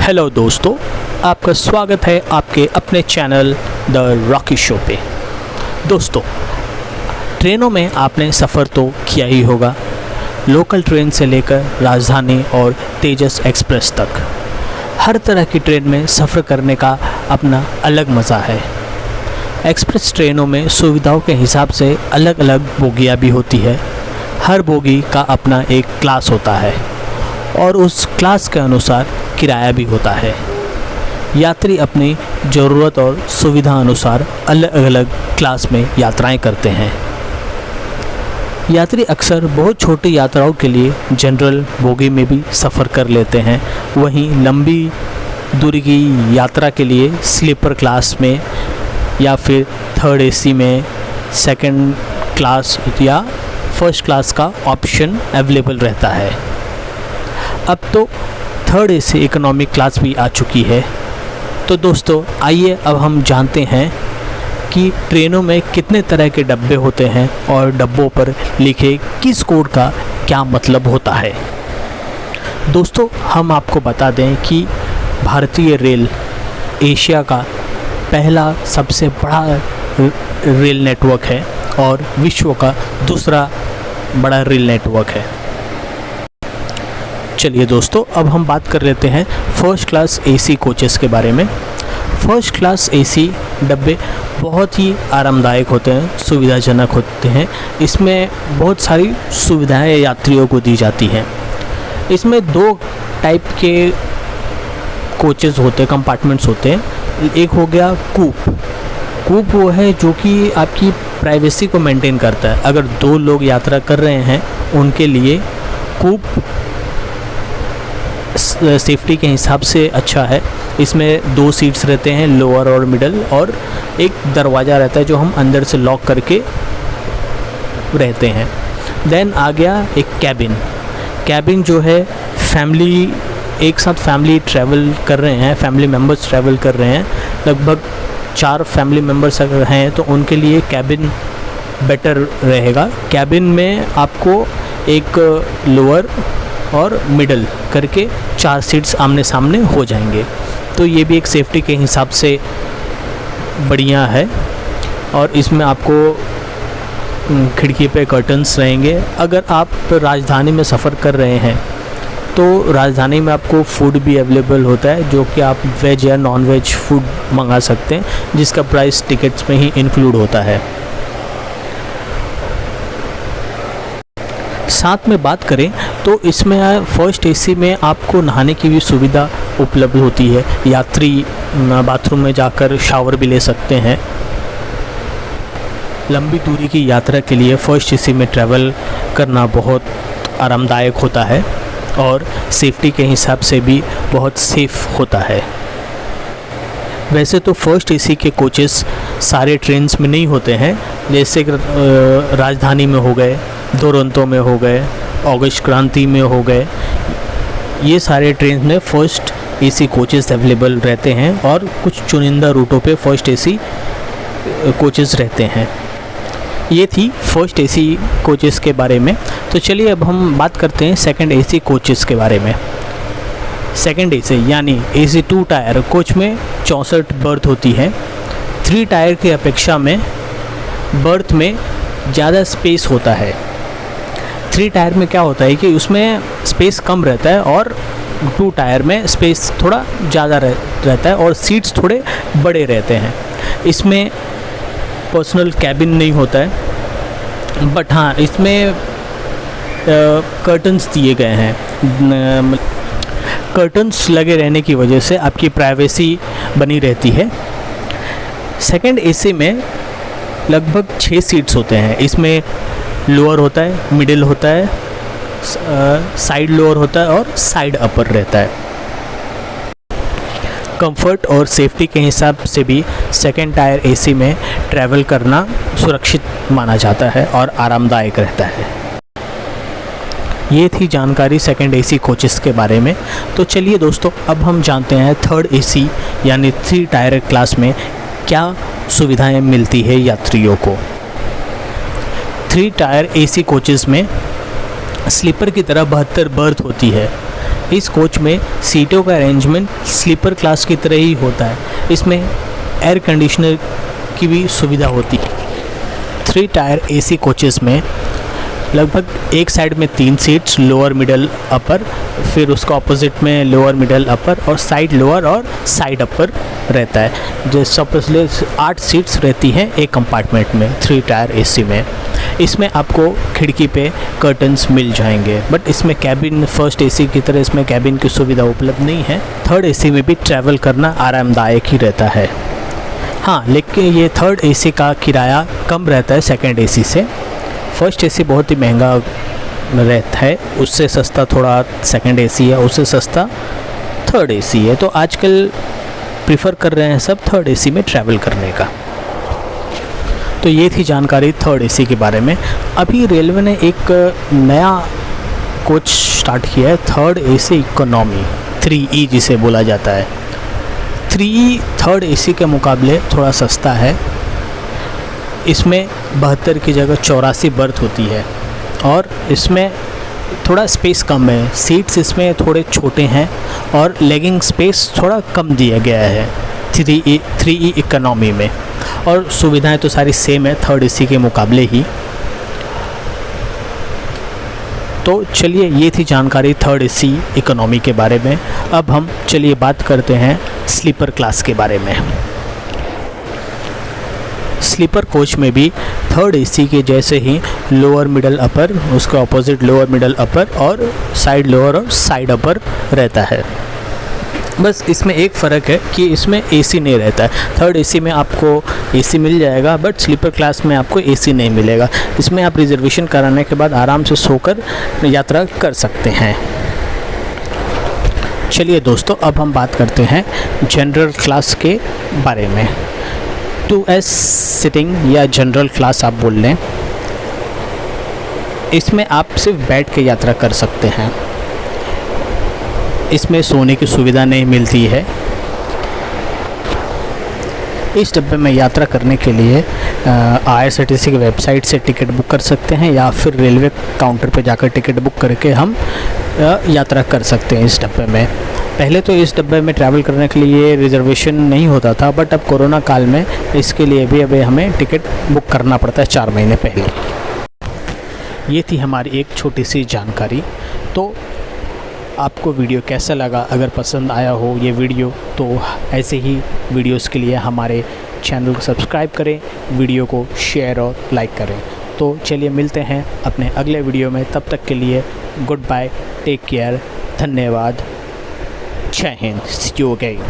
Hello दोस्तों, आपका स्वागत है आपके अपने चैनल द रॉकी शो पे। दोस्तों, ट्रेनों में आपने सफ़र तो किया ही होगा, लोकल ट्रेन से लेकर राजधानी और तेजस एक्सप्रेस तक। हर तरह की ट्रेन में सफ़र करने का अपना अलग मज़ा है। एक्सप्रेस ट्रेनों में सुविधाओं के हिसाब से अलग अलग बोगियाँ भी होती है। हर बोगी का अपना एक क्लास होता है और उस क्लास के अनुसार किराया भी होता है। यात्री अपनी ज़रूरत और सुविधा अनुसार अलग अलग क्लास में यात्राएं करते हैं। यात्री अक्सर बहुत छोटी यात्राओं के लिए जनरल बोगी में भी सफ़र कर लेते हैं, वहीं लंबी दूरी की यात्रा के लिए स्लीपर क्लास में या फिर थर्ड एसी में सेकंड क्लास या फर्स्ट क्लास का ऑप्शन अवेलेबल रहता है। अब तो थर्ड एसी इकोनॉमिक क्लास भी आ चुकी है। तो दोस्तों, आइए अब हम जानते हैं कि ट्रेनों में कितने तरह के डब्बे होते हैं और डब्बों पर लिखे किस कोड का क्या मतलब होता है। दोस्तों, हम आपको बता दें कि भारतीय रेल एशिया का पहला सबसे बड़ा रेल नेटवर्क है और विश्व का दूसरा बड़ा रेल नेटवर्क है। चलिए दोस्तों, अब हम बात कर लेते हैं फर्स्ट क्लास एसी कोचेस के बारे में। फर्स्ट क्लास एसी डब्बे बहुत ही आरामदायक होते हैं, सुविधाजनक होते हैं। इसमें बहुत सारी सुविधाएं यात्रियों को दी जाती हैं। इसमें दो टाइप के कोचेस होते हैं, कंपार्टमेंट्स होते हैं। एक हो गया कूप वो है जो कि आपकी प्राइवेसी को मेंटेन करता है। अगर दो लोग यात्रा कर रहे हैं उनके लिए कूप सेफ्टी के हिसाब से अच्छा है। इसमें दो सीट्स रहते हैं, लोअर और मिडल, और एक दरवाज़ा रहता है जो हम अंदर से लॉक करके रहते हैं। देन आ गया एक कैबिन जो है फैमिली एक साथ फैमिली ट्रैवल कर रहे हैं, फैमिली मेम्बर्स ट्रैवल कर रहे हैं, लगभग 4 फैमिली मेम्बर्स अगर हैं तो उनके लिए कैबिन बेटर रहेगा। कैबिन में आपको एक लोअर और मिडल करके 4 सीट्स आमने सामने हो जाएंगे, तो ये भी एक सेफ्टी के हिसाब से बढ़िया है। और इसमें आपको खिड़की पे कर्टन्स रहेंगे। अगर आप राजधानी में सफ़र कर रहे हैं तो राजधानी में आपको फूड भी अवेलेबल होता है, जो कि आप वेज या नॉन वेज फूड मंगा सकते हैं, जिसका प्राइस टिकट्स में ही इंक्लूड होता है। साथ में बात करें तो इसमें फर्स्ट एसी में आपको नहाने की भी सुविधा उपलब्ध होती है। यात्री बाथरूम में जाकर शावर भी ले सकते हैं। लंबी दूरी की यात्रा के लिए फर्स्ट एसी में ट्रैवल करना बहुत आरामदायक होता है और सेफ्टी के हिसाब से भी बहुत सेफ़ होता है। वैसे तो फर्स्ट एसी के कोचेस सारे ट्रेन्स में नहीं होते हैं, जैसे राजधानी में हो गए, दुरंतो में हो गए, ऑगस्ट क्रांति में हो गए। ये सारे ट्रेन में फर्स्ट एसी कोचेस अवेलेबल रहते हैं और कुछ चुनिंदा रूटों पे फर्स्ट एसी कोचेस रहते हैं। ये थी फर्स्ट एसी कोचेस के बारे में। तो चलिए अब हम बात करते हैं सेकंड एसी कोचेस के बारे में। सेकंड एसी यानी एसी 2 टायर कोच में 64 बर्थ होती है। 3 टायर की अपेक्षा में बर्थ में ज़्यादा स्पेस होता है। 3 टायर में क्या होता है कि उसमें स्पेस कम रहता है और 2 टायर में स्पेस थोड़ा ज़्यादा रहता है और सीट्स थोड़े बड़े रहते हैं। इसमें पर्सनल कैबिन नहीं होता है, बट हाँ, इसमें कर्टन्स दिए गए हैं। कर्टन्स लगे रहने की वजह से आपकी प्राइवेसी बनी रहती है। सेकंड एसी में लगभग 6 सीट्स होते हैं। इसमें लोअर होता है, मिडिल होता है, साइड लोअर होता है और साइड अपर रहता है। कंफर्ट और सेफ्टी के हिसाब से भी सेकंड टायर एसी में ट्रैवल करना सुरक्षित माना जाता है और आरामदायक रहता है। ये थी जानकारी सेकंड एसी कोचेस के बारे में। तो चलिए दोस्तों, अब हम जानते हैं थर्ड एसी यानी 3 टायर क्लास में क्या सुविधाएं मिलती है यात्रियों को। 3 टायर एसी कोचेस में स्लीपर की तरह 72 बर्थ होती है। इस कोच में सीटों का अरेंजमेंट स्लीपर क्लास की तरह ही होता है। इसमें एयर कंडीशनर की भी सुविधा होती है। 3 टायर AC कोचेस में लगभग एक साइड में 3 सीट्स, लोअर मिडल अपर, फिर उसका ऑपोजिट में लोअर मिडल अपर और साइड लोअर और साइड अपर रहता है। जैसे 8 सीट्स रहती हैं एक कंपार्टमेंट में 3 टायर AC में। इसमें आपको खिड़की पे कर्टन्स मिल जाएंगे, बट इसमें कैबिन फर्स्ट AC की तरह इसमें कैबिन की सुविधा उपलब्ध नहीं है। थर्ड AC में भी ट्रैवल करना आरामदायक ही रहता है। हाँ, लेकिन ये थर्ड AC का किराया कम रहता है सेकंड AC से। फर्स्ट AC बहुत ही महंगा रहता है, उससे सस्ता थोड़ा सेकंड AC है, उससे सस्ता थर्ड AC है। तो आजकल प्रीफर कर रहे हैं सब थर्ड AC में ट्रैवल करने का। तो ये थी जानकारी थर्ड AC के बारे में। अभी रेलवे ने एक नया कोच स्टार्ट किया है, थर्ड AC इकोनॉमी, 3E जिसे बोला जाता है। 3E थर्ड AC के मुकाबले थोड़ा सस्ता है। इसमें 72 की जगह 84 बर्थ होती है और इसमें थोड़ा स्पेस कम है। सीट्स इसमें थोड़े छोटे हैं और लेगिंग स्पेस थोड़ा कम दिया गया है 3E इकोनॉमी में, और सुविधाएं तो सारी सेम है थर्ड AC के मुकाबले ही। तो चलिए, ये थी जानकारी थर्ड AC इकोनॉमी के बारे में। अब हम चलिए बात करते हैं स्लीपर क्लास के बारे में। स्लीपर कोच में भी थर्ड AC के जैसे ही लोअर मिडल अपर, उसके ऑपोजिट लोअर मिडल अपर और साइड लोअर और साइड अपर रहता है। बस इसमें एक फ़र्क है कि इसमें AC नहीं रहता है। थर्ड AC में आपको AC मिल जाएगा, बट स्लीपर क्लास में आपको AC नहीं मिलेगा। इसमें आप रिजर्वेशन कराने के बाद आराम से सोकर यात्रा कर सकते हैं। चलिए दोस्तों, अब हम बात करते हैं जनरल क्लास के बारे में। 2S सिटिंग या जनरल क्लास आप बोल लें, इसमें आप सिर्फ बैठ के यात्रा कर सकते हैं। इसमें सोने की सुविधा नहीं मिलती है। इस डब्बे में यात्रा करने के लिए IRCTC की वेबसाइट से टिकट बुक कर सकते हैं या फिर रेलवे काउंटर पर जाकर टिकट बुक करके हम यात्रा कर सकते हैं इस डब्बे में। पहले तो इस डब्बे में ट्रैवल करने के लिए रिजर्वेशन नहीं होता था, बट अब कोरोना काल में इसके लिए भी अभी हमें टिकट बुक करना पड़ता है 4 महीने पहले। ये थी हमारी एक छोटी सी जानकारी। तो आपको वीडियो कैसा लगा? अगर पसंद आया हो ये वीडियो तो ऐसे ही वीडियोस के लिए हमारे चैनल को सब्सक्राइब करें, वीडियो को शेयर और लाइक करें। तो चलिए मिलते हैं अपने अगले वीडियो में। तब तक के लिए गुड बाय, टेक केयर, धन्यवाद, जय हिंद, सी यू अगेन।